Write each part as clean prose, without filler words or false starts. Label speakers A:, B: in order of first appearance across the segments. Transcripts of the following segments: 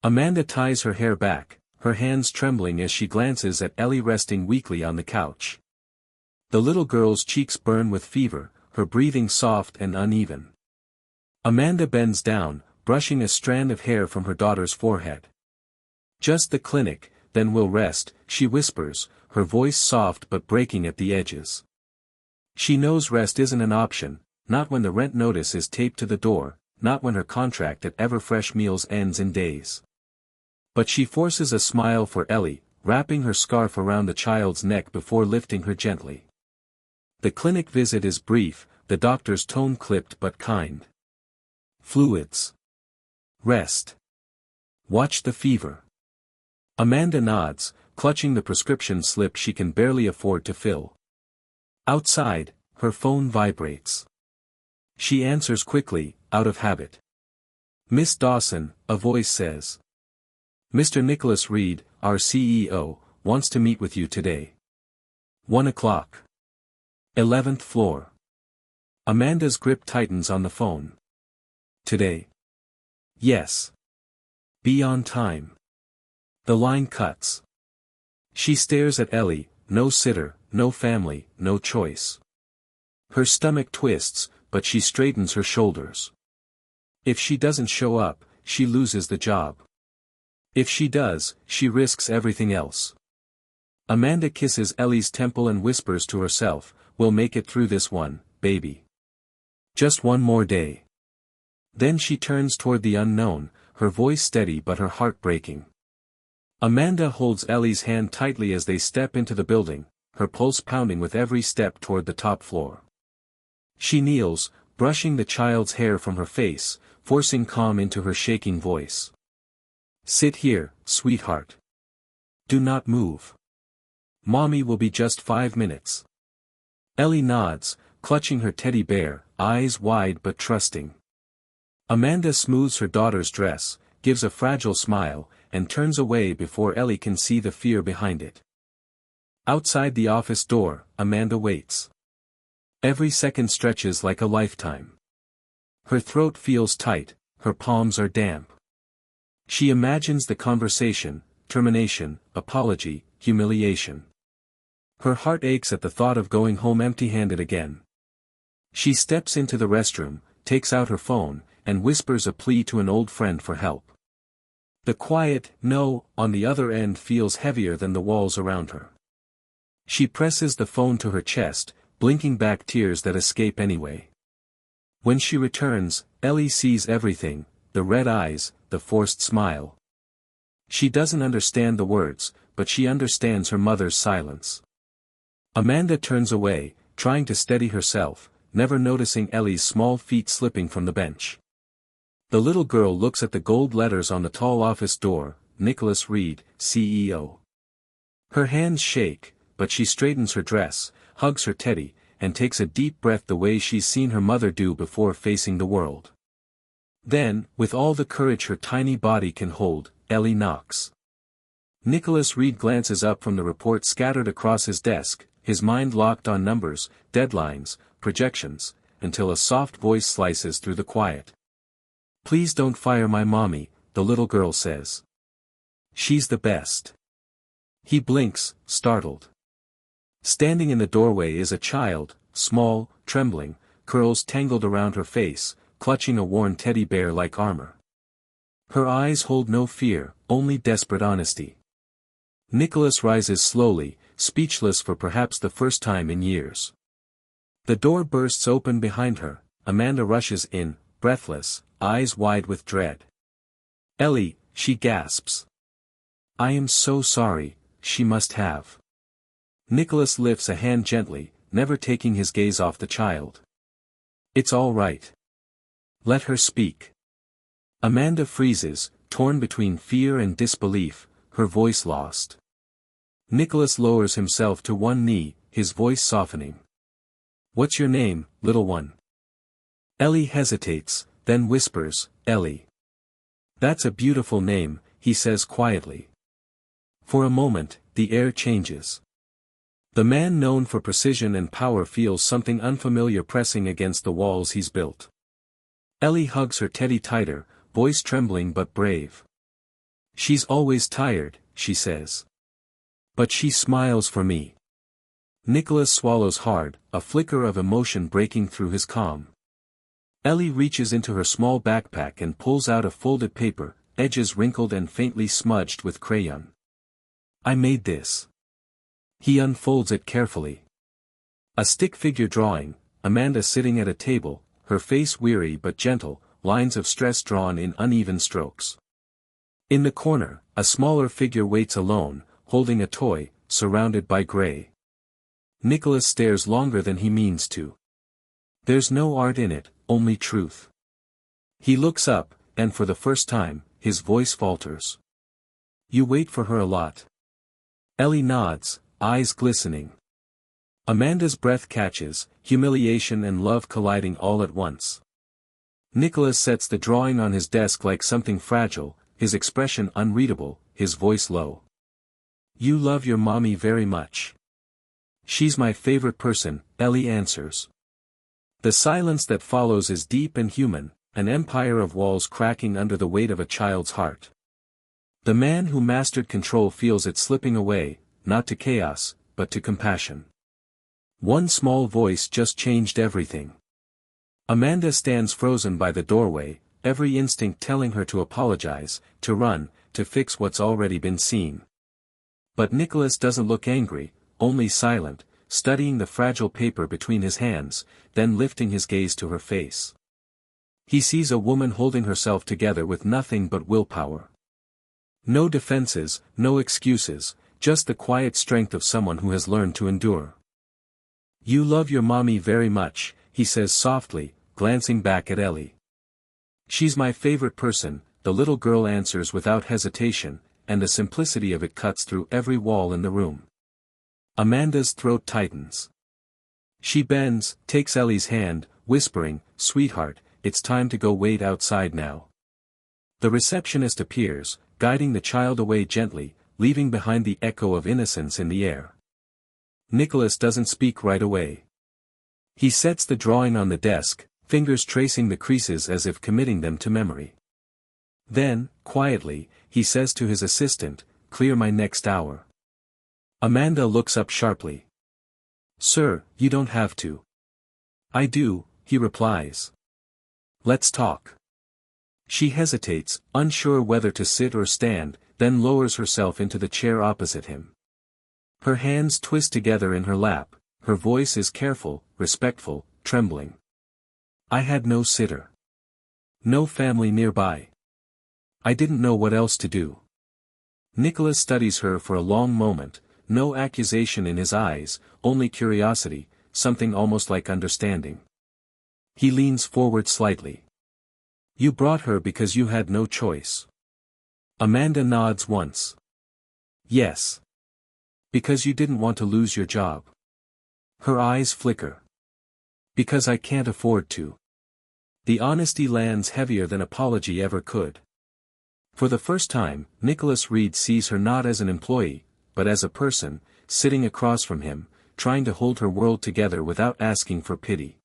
A: Amanda ties her hair back, her hands trembling as she glances at Ellie resting weakly on the couch. The little girl's cheeks burn with fever, her breathing soft and uneven. Amanda bends down, brushing a strand of hair from her daughter's forehead. "Just the clinic, then we'll rest," she whispers, her voice soft but breaking at the edges. She knows rest isn't an option, not when the rent notice is taped to the door, not when her contract at Everfresh Meals ends in days. But she forces a smile for Ellie, wrapping her scarf around the child's neck before lifting her gently. The clinic visit is brief, the doctor's tone clipped but kind. "Fluids. Rest. Watch the fever." Amanda nods, clutching the prescription slip she can barely afford to fill. Outside, her phone vibrates. She answers quickly, out of habit. "Miss Dawson," a voice says. "Mr. Nicholas Reed, our CEO, wants to meet with you today. 1 o'clock. 11th floor." Amanda's grip tightens on the phone. "Today?" "Yes. Be on time." The line cuts. She stares at Ellie, no sitter, no family, no choice. Her stomach twists, but she straightens her shoulders. If she doesn't show up, she loses the job. If she does, she risks everything else. Amanda kisses Ellie's temple and whispers to herself, "We'll make it through this one, baby. Just one more day." Then she turns toward the unknown, her voice steady but her heart breaking. Amanda holds Ellie's hand tightly as they step into the building, her pulse pounding with every step toward the top floor. She kneels, brushing the child's hair from her face, forcing calm into her shaking voice. "Sit here, sweetheart. Do not move. Mommy will be just 5 minutes." Ellie nods, clutching her teddy bear, eyes wide but trusting. Amanda smooths her daughter's dress, gives a fragile smile, and turns away before Ellie can see the fear behind it. Outside the office door, Amanda waits. Every second stretches like a lifetime. Her throat feels tight, her palms are damp. She imagines the conversation, termination, apology, humiliation. Her heart aches at the thought of going home empty-handed again. She steps into the restroom, takes out her phone, and whispers a plea to an old friend for help. The quiet "no" on the other end feels heavier than the walls around her. She presses the phone to her chest, blinking back tears that escape anyway. When she returns, Ellie sees everything, the red eyes, the forced smile. She doesn't understand the words, but she understands her mother's silence. Amanda turns away, trying to steady herself, never noticing Ellie's small feet slipping from the bench. The little girl looks at the gold letters on the tall office door, "Nicholas Reed, CEO." Her hands shake, but she straightens her dress, hugs her teddy, and takes a deep breath the way she's seen her mother do before facing the world. Then, with all the courage her tiny body can hold, Ellie knocks. Nicholas Reed glances up from the report scattered across his desk, his mind locked on numbers, deadlines, projections, until a soft voice slices through the quiet. "Please don't fire my mommy," the little girl says. "She's the best." He blinks, startled. Standing in the doorway is a child, small, trembling, curls tangled around her face, clutching a worn teddy bear like armor. Her eyes hold no fear, only desperate honesty. Nicholas rises slowly, speechless for perhaps the first time in years. The door bursts open behind her, Amanda rushes in, breathless, eyes wide with dread. "Ellie," she gasps. "I am so sorry," she must have. Nicholas lifts a hand gently, never taking his gaze off the child. "It's all right. Let her speak." Amanda freezes, torn between fear and disbelief, her voice lost. Nicholas lowers himself to one knee, his voice softening. "What's your name, little one?" Ellie hesitates, then whispers, "Ellie." "That's a beautiful name," he says quietly. For a moment, the air changes. The man known for precision and power feels something unfamiliar pressing against the walls he's built. Ellie hugs her teddy tighter, voice trembling but brave. She's always tired, she says. But she smiles for me. Nicholas swallows hard, a flicker of emotion breaking through his calm. Ellie reaches into her small backpack and pulls out a folded paper, edges wrinkled and faintly smudged with crayon. I made this. He unfolds it carefully. A stick figure drawing, Amanda sitting at a table, her face weary but gentle, lines of stress drawn in uneven strokes. In the corner, a smaller figure waits alone, holding a toy, surrounded by gray. Nicholas stares longer than he means to. There's no art in it, only truth. He looks up, and for the first time, his voice falters. You wait for her a lot. Ellie nods, eyes glistening. Amanda's breath catches, humiliation and love colliding all at once. Nicholas sets the drawing on his desk like something fragile, his expression unreadable, his voice low. You love your mommy very much. She's my favorite person, Ellie answers. The silence that follows is deep and human, an empire of walls cracking under the weight of a child's heart. The man who mastered control feels it slipping away, not to chaos, but to compassion. One small voice just changed everything. Amanda stands frozen by the doorway, every instinct telling her to apologize, to run, to fix what's already been seen. But Nicholas doesn't look angry, only silent, studying the fragile paper between his hands, then lifting his gaze to her face. He sees a woman holding herself together with nothing but willpower. No defenses, no excuses, just the quiet strength of someone who has learned to endure. You love your mommy very much, he says softly, glancing back at Ellie. She's my favorite person, the little girl answers without hesitation, and the simplicity of it cuts through every wall in the room. Amanda's throat tightens. She bends, takes Ellie's hand, whispering, "Sweetheart, it's time to go wait outside now." The receptionist appears, guiding the child away gently, leaving behind the echo of innocence in the air. Nicholas doesn't speak right away. He sets the drawing on the desk, fingers tracing the creases as if committing them to memory. Then, quietly, he says to his assistant, "Clear my next hour." Amanda looks up sharply. "Sir, you don't have to." "I do," he replies. "Let's talk." She hesitates, unsure whether to sit or stand, then lowers herself into the chair opposite him. Her hands twist together in her lap, her voice is careful, respectful, trembling. "I had no sitter. No family nearby. I didn't know what else to do." Nicholas studies her for a long moment, no accusation in his eyes, only curiosity, something almost like understanding. He leans forward slightly. "You brought her because you had no choice." Amanda nods once. "Yes. Because you didn't want to lose your job." Her eyes flicker. "Because I can't afford to." The honesty lands heavier than apology ever could. For the first time, Nicholas Reed sees her not as an employee, but as a person, sitting across from him, trying to hold her world together without asking for pity.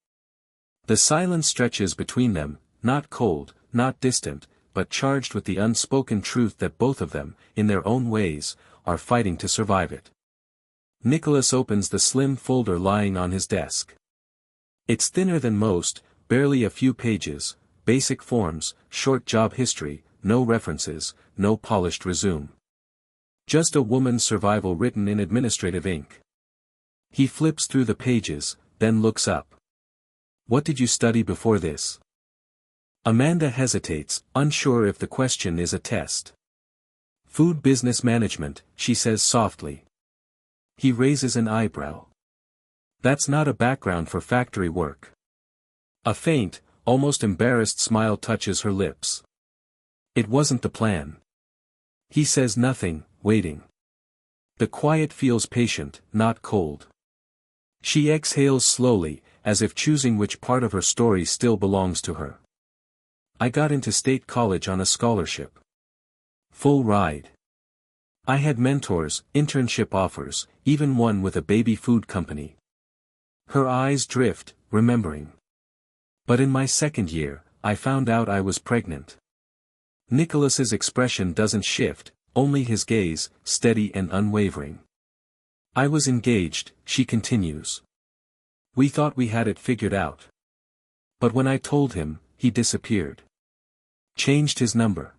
A: The silence stretches between them, not cold, not distant, but charged with the unspoken truth that both of them, in their own ways, are fighting to survive it. Nicholas opens the slim folder lying on his desk. It's thinner than most, barely a few pages, basic forms, short job history, no references, no polished resume. Just a woman's survival written in administrative ink. He flips through the pages, then looks up. "What did you study before this?" Amanda hesitates, unsure if the question is a test. "Food business management," she says softly. He raises an eyebrow. "That's not a background for factory work." A faint, almost embarrassed smile touches her lips. "It wasn't the plan." He says nothing, waiting. The quiet feels patient, not cold. She exhales slowly, as if choosing which part of her story still belongs to her. "I got into state college on a scholarship. Full ride. I had mentors, internship offers, even one with a baby food company." Her eyes drift, remembering. "But in my second year, I found out I was pregnant." Nicholas's expression doesn't shift, only his gaze, steady and unwavering. I was engaged, she continues. We thought we had it figured out. But when I told him, he disappeared. Changed his number.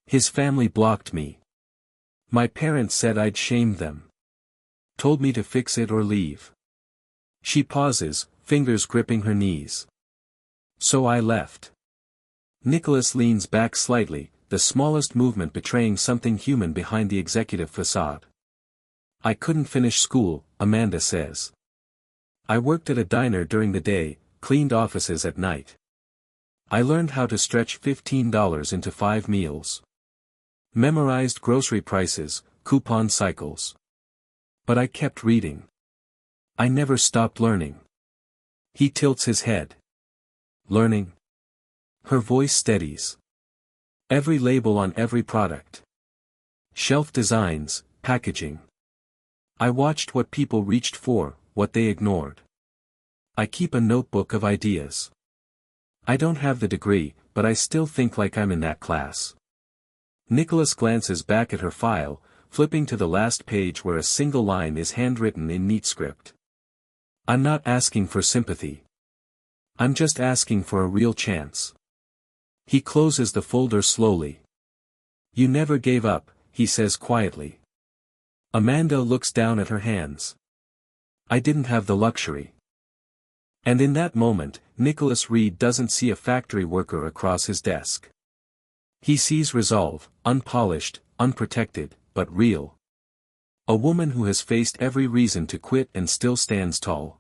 A: His family blocked me. My parents said I'd shamed them. Told me to fix it or leave. She pauses, fingers gripping her knees. So I left. Nicholas leans back slightly, the smallest movement betraying something human behind the executive facade. I couldn't finish school, Amanda says. I worked at a diner during the day, cleaned offices at night. I learned how to stretch $15 into 5 meals. Memorized grocery prices, coupon cycles. But I kept reading. I never stopped learning. He tilts his head. Learning? Her voice steadies. Every label on every product. Shelf designs, packaging. I watched what people reached for, what they ignored. I keep a notebook of ideas. I don't have the degree, but I still think like I'm in that class. Nicholas glances back at her file, flipping to the last page where a single line is handwritten in neat script. I'm not asking for sympathy. I'm just asking for a real chance. He closes the folder slowly. You never gave up, he says quietly. Amanda looks down at her hands. I didn't have the luxury. And in that moment, Nicholas Reed doesn't see a factory worker across his desk. He sees resolve, unpolished, unprotected, but real. A woman who has faced every reason to quit and still stands tall.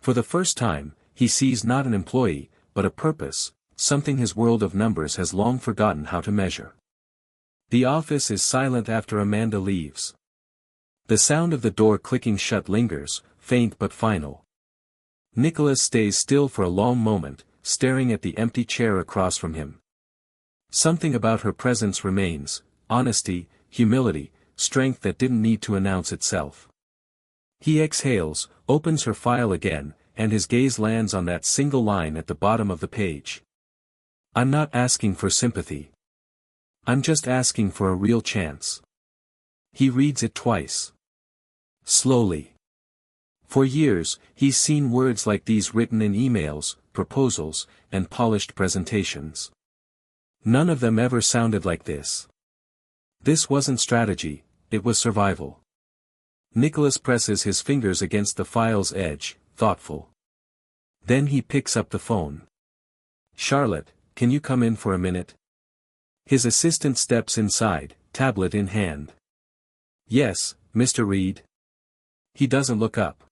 A: For the first time, he sees not an employee, but a purpose, something his world of numbers has long forgotten how to measure. The office is silent after Amanda leaves. The sound of the door clicking shut lingers, faint but final. Nicholas stays still for a long moment, staring at the empty chair across from him. Something about her presence remains, honesty, humility, strength that didn't need to announce itself. He exhales, opens her file again, and his gaze lands on that single line at the bottom of the page. I'm not asking for sympathy. I'm just asking for a real chance. He reads it twice. Slowly. For years, he's seen words like these written in emails, proposals, and polished presentations. None of them ever sounded like this. This wasn't strategy, it was survival. Nicholas presses his fingers against the file's edge, thoughtful. Then he picks up the phone. Charlotte, can you come in for a minute? His assistant steps inside, tablet in hand. Yes, Mr. Reed. He doesn't look up.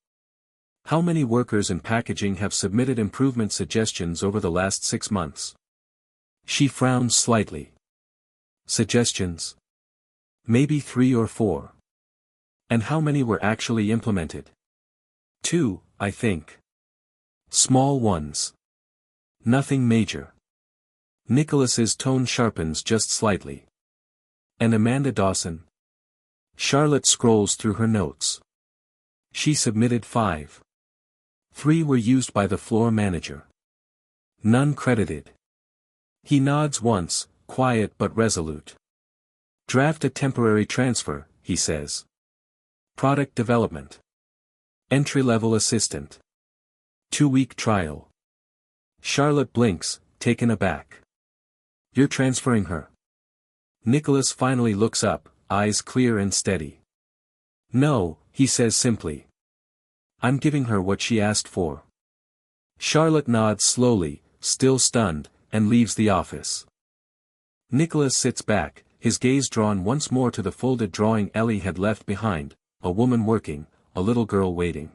A: How many workers in packaging have submitted improvement suggestions over the last 6 months? She frowns slightly. Suggestions? Maybe 3 or 4. And how many were actually implemented? 2, I think. Small ones. Nothing major. Nicholas's tone sharpens just slightly. And Amanda Dawson? Charlotte scrolls through her notes. She submitted 5. 3 were used by the floor manager. None credited. He nods once, quiet but resolute. Draft a temporary transfer, he says. Product development. Entry-level assistant. 2-week trial. Charlotte blinks, taken aback. You're transferring her. Nicholas finally looks up, eyes clear and steady. No, he says simply. I'm giving her what she asked for. Charlotte nods slowly, still stunned, and leaves the office. Nicholas sits back, his gaze drawn once more to the folded drawing Ellie had left behind, a woman working, a little girl waiting.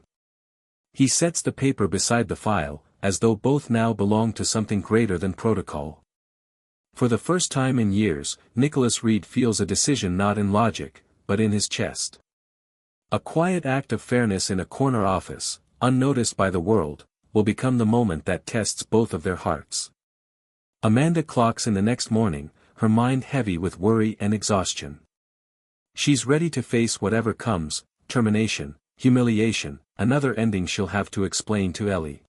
A: He sets the paper beside the file, as though both now belong to something greater than protocol. For the first time in years, Nicholas Reed feels a decision not in logic, but in his chest. A quiet act of fairness in a corner office, unnoticed by the world, will become the moment that tests both of their hearts. Amanda clocks in the next morning, her mind heavy with worry and exhaustion. She's ready to face whatever comes, termination, humiliation, another ending she'll have to explain to Ellie.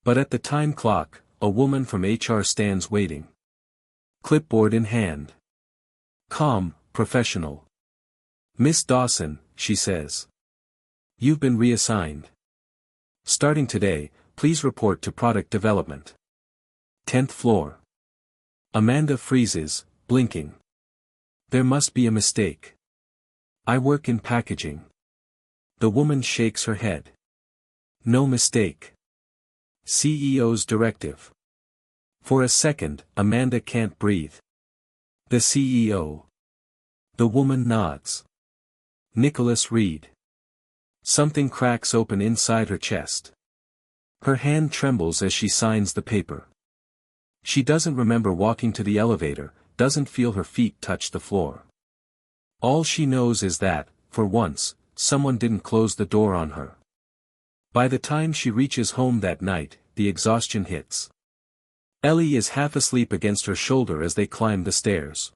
A: But at the time clock, a woman from HR stands waiting. Clipboard in hand. Calm, professional. "Miss Dawson," she says. "You've been reassigned. Starting today, please report to product development. 10th floor." Amanda freezes, blinking. There must be a mistake. "I work in packaging." The woman shakes her head. "No mistake. CEO's directive." For a second, Amanda can't breathe. "The CEO." The woman nods. "Nicholas Reed." Something cracks open inside her chest. Her hand trembles as she signs the paper. She doesn't remember walking to the elevator, doesn't feel her feet touch the floor. All she knows is that, for once, someone didn't close the door on her. By the time she reaches home that night, the exhaustion hits. Ellie is half asleep against her shoulder as they climb the stairs.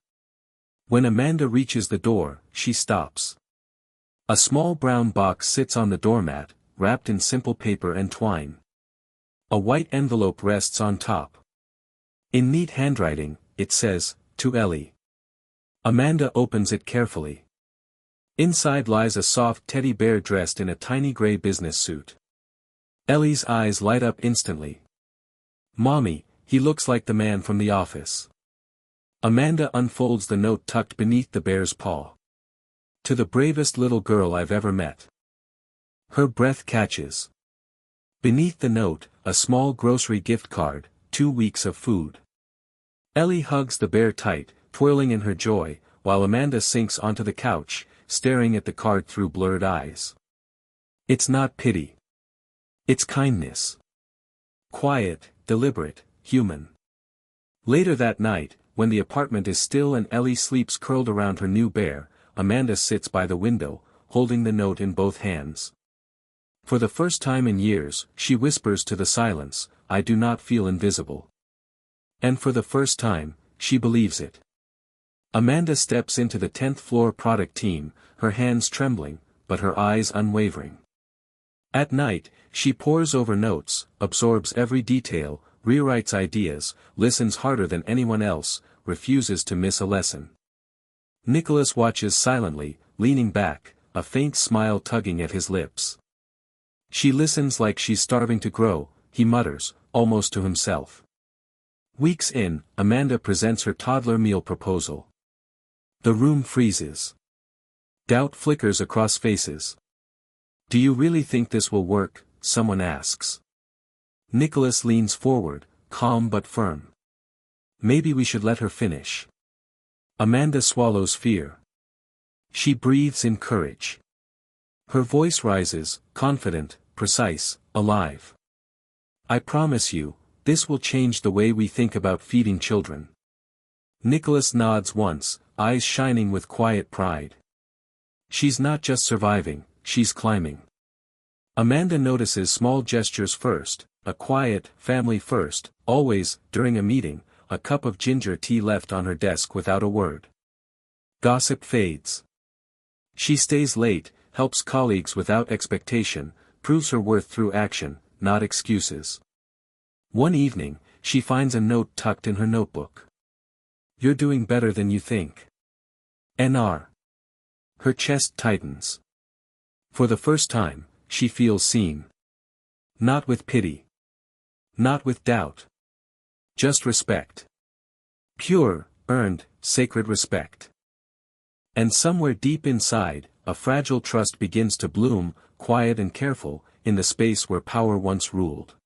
A: When Amanda reaches the door, she stops. A small brown box sits on the doormat, wrapped in simple paper and twine. A white envelope rests on top. In neat handwriting, it says, "To Ellie." Amanda opens it carefully. Inside lies a soft teddy bear dressed in a tiny gray business suit. Ellie's eyes light up instantly. "Mommy, he looks like the man from the office." Amanda unfolds the note tucked beneath the bear's paw. "To the bravest little girl I've ever met." Her breath catches. Beneath the note, a small grocery gift card, 2 weeks of food. Ellie hugs the bear tight, twirling in her joy, while Amanda sinks onto the couch, staring at the card through blurred eyes. It's not pity. It's kindness. Quiet, deliberate, human. Later that night, when the apartment is still and Ellie sleeps curled around her new bear, Amanda sits by the window, holding the note in both hands. For the first time in years, she whispers to the silence, "I do not feel invisible." And for the first time, she believes it. Amanda steps into the 10th floor product team, her hands trembling, but her eyes unwavering. At night, she pores over notes, absorbs every detail, rewrites ideas, listens harder than anyone else, refuses to miss a lesson. Nicholas watches silently, leaning back, a faint smile tugging at his lips. She listens like she's starving to grow, he mutters, almost to himself. Weeks in, Amanda presents her toddler meal proposal. The room freezes. Doubt flickers across faces. "Do you really think this will work?" someone asks. Nicholas leans forward, calm but firm. "Maybe we should let her finish." Amanda swallows fear. She breathes in courage. Her voice rises, confident, precise, alive. "I promise you, this will change the way we think about feeding children." Nicholas nods once, eyes shining with quiet pride. She's not just surviving, she's climbing. Amanda notices small gestures first, a quiet, family first, always, during a meeting, a cup of ginger tea left on her desk without a word. Gossip fades. She stays late, helps colleagues without expectation, proves her worth through action, not excuses. One evening, she finds a note tucked in her notebook. "You're doing better than you think. NR." Her chest tightens. For the first time, she feels seen. Not with pity. Not with doubt. Just respect. Pure, earned, sacred respect. And somewhere deep inside, a fragile trust begins to bloom, quiet and careful, in the space where power once ruled.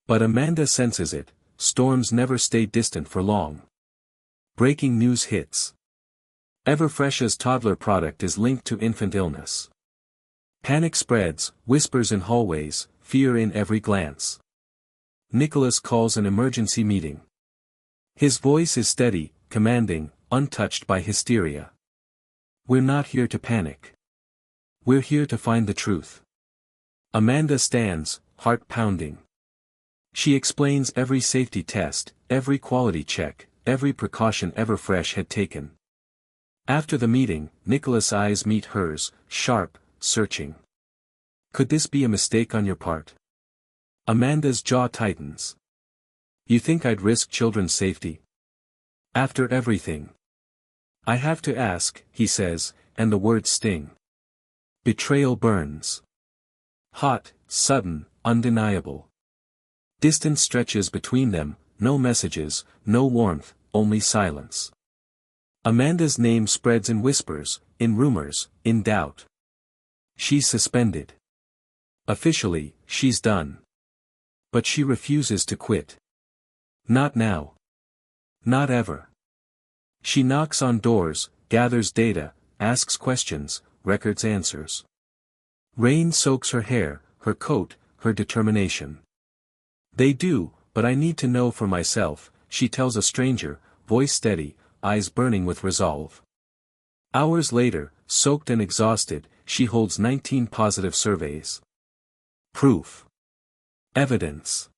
A: But Amanda senses it, storms never stay distant for long. Breaking news hits. Everfresh's toddler product is linked to infant illness. Panic spreads, whispers in hallways, fear in every glance. Nicholas calls an emergency meeting. His voice is steady, commanding, untouched by hysteria. "We're not here to panic. We're here to find the truth." Amanda stands, heart pounding. She explains every safety test, every quality check, every precaution Everfresh had taken. After the meeting, Nicholas' eyes meet hers, sharp, searching. "Could this be a mistake on your part?" Amanda's jaw tightens. "You think I'd risk children's safety?" After everything. I have to ask, he says, and the words sting. Betrayal burns. Hot, sudden, undeniable. Distance stretches between them, no messages, no warmth, only silence. Amanda's name spreads in whispers, in rumors, in doubt. She's suspended. Officially, she's done. But she refuses to quit. Not now. Not ever. She knocks on doors, gathers data, asks questions, records answers. Rain soaks her hair, her coat, her determination. They do, but I need to know for myself, she tells a stranger, voice steady, eyes burning with resolve. Hours later, soaked and exhausted, she holds 19 positive surveys. Proof. Evidence.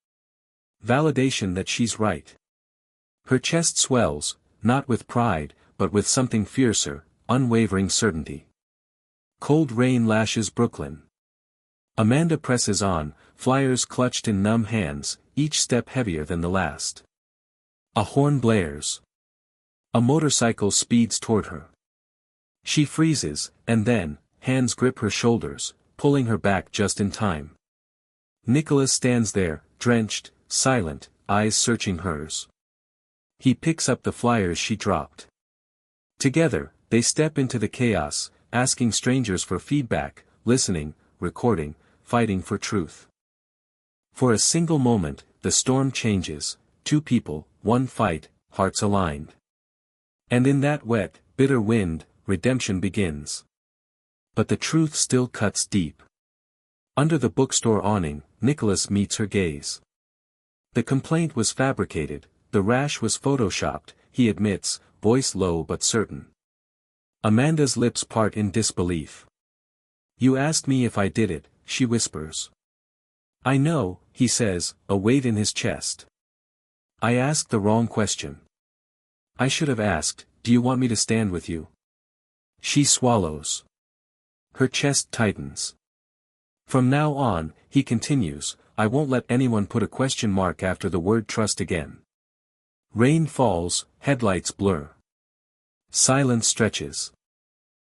A: Validation that she's right. Her chest swells, not with pride, but with something fiercer, unwavering certainty. Cold rain lashes Brooklyn. Amanda presses on, flyers clutched in numb hands, each step heavier than the last. A horn blares. A motorcycle speeds toward her. She freezes, and then, hands grip her shoulders, pulling her back just in time. Nicholas stands there, drenched, silent, eyes searching hers. He picks up the flyers she dropped. Together, they step into the chaos, asking strangers for feedback, listening, recording, fighting for truth. For a single moment, the storm changes, two people, one fight, hearts aligned. And in that wet, bitter wind, redemption begins. But the truth still cuts deep. Under the bookstore awning, Nicholas meets her gaze. The complaint was fabricated, the rash was photoshopped, he admits, voice low but certain. Amanda's lips part in disbelief. You asked me if I did it, she whispers. I know, he says, a weight in his chest. I asked the wrong question. I should have asked, do you want me to stand with you? She swallows. Her chest tightens. From now on, he continues, I won't let anyone put a question mark after the word trust again. Rain falls, headlights blur. Silence stretches.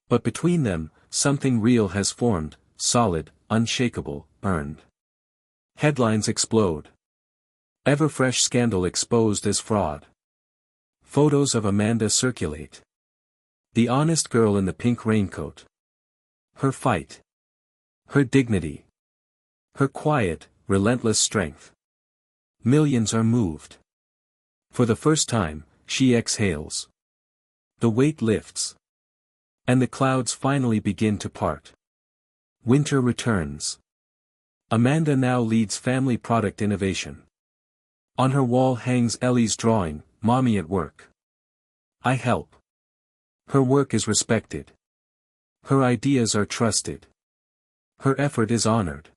A: But between them, something real has formed, solid, unshakable, earned. Headlines explode. Ever-fresh scandal exposed as fraud. Photos of Amanda circulate. The honest girl in the pink raincoat. Her fight. Her dignity. Her quiet, relentless strength. Millions are moved. For the first time, she exhales. The weight lifts. And the clouds finally begin to part. Winter returns. Amanda now leads family product innovation. On her wall hangs Ellie's drawing, Mommy at Work. I help. Her work is respected. Her ideas are trusted. Her effort is honored.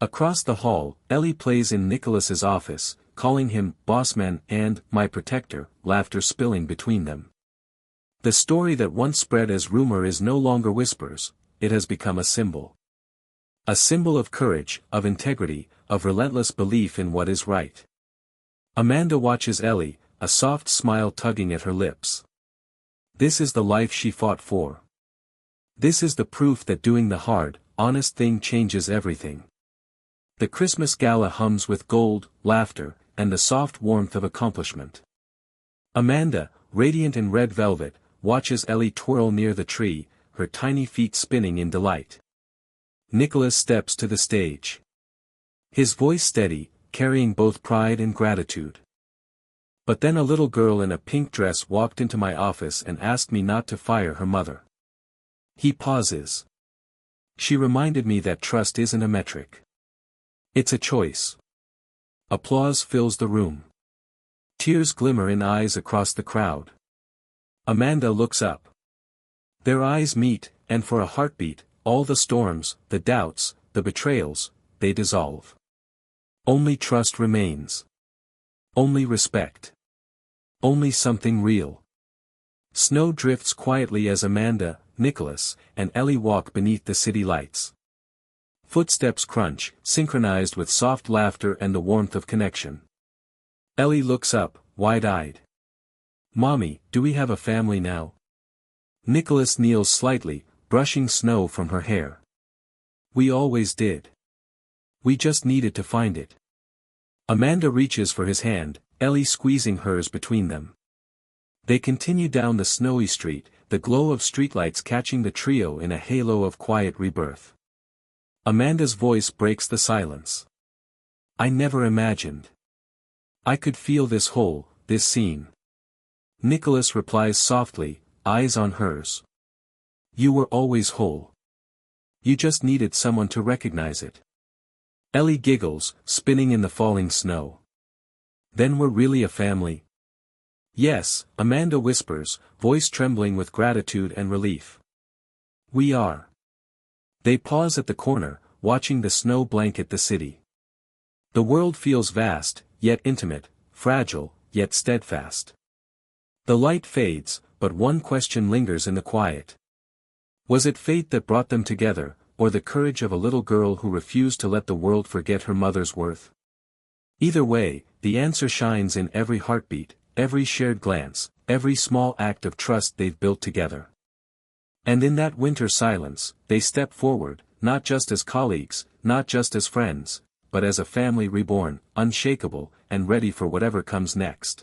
A: Across the hall, Ellie plays in Nicholas's office, calling him bossman and my protector, laughter spilling between them. The story that once spread as rumor is no longer whispers, it has become a symbol. A symbol of courage, of integrity, of relentless belief in what is right. Amanda watches Ellie, a soft smile tugging at her lips. This is the life she fought for. This is the proof that doing the hard, honest thing changes everything. The Christmas gala hums with gold, laughter, and the soft warmth of accomplishment. Amanda, radiant in red velvet, watches Ellie twirl near the tree, her tiny feet spinning in delight. Nicholas steps to the stage. His voice steady, carrying both pride and gratitude. But then a little girl in a pink dress walked into my office and asked me not to fire her mother. He pauses. She reminded me that trust isn't a metric. It's a choice. Applause fills the room. Tears glimmer in eyes across the crowd. Amanda looks up. Their eyes meet, and for a heartbeat, all the storms, the doubts, the betrayals, they dissolve. Only trust remains. Only respect. Only something real. Snow drifts quietly as Amanda, Nicholas, and Ellie walk beneath the city lights. Footsteps crunch, synchronized with soft laughter and the warmth of connection. Ellie looks up, wide-eyed. Mommy, do we have a family now? Nicholas kneels slightly, brushing snow from her hair. We always did. We just needed to find it. Amanda reaches for his hand, Ellie squeezing hers between them. They continue down the snowy street, the glow of streetlights catching the trio in a halo of quiet rebirth. Amanda's voice breaks the silence. I never imagined I could feel this whole, this scene. Nicholas replies softly, eyes on hers. You were always whole. You just needed someone to recognize it. Ellie giggles, spinning in the falling snow. Then we're really a family? Yes, Amanda whispers, voice trembling with gratitude and relief. We are. They pause at the corner, watching the snow blanket the city. The world feels vast, yet intimate, fragile, yet steadfast. The light fades, but one question lingers in the quiet. Was it fate that brought them together, or the courage of a little girl who refused to let the world forget her mother's worth? Either way, the answer shines in every heartbeat, every shared glance, every small act of trust they've built together. And in that winter silence, they step forward, not just as colleagues, not just as friends, but as a family reborn, unshakable, and ready for whatever comes next.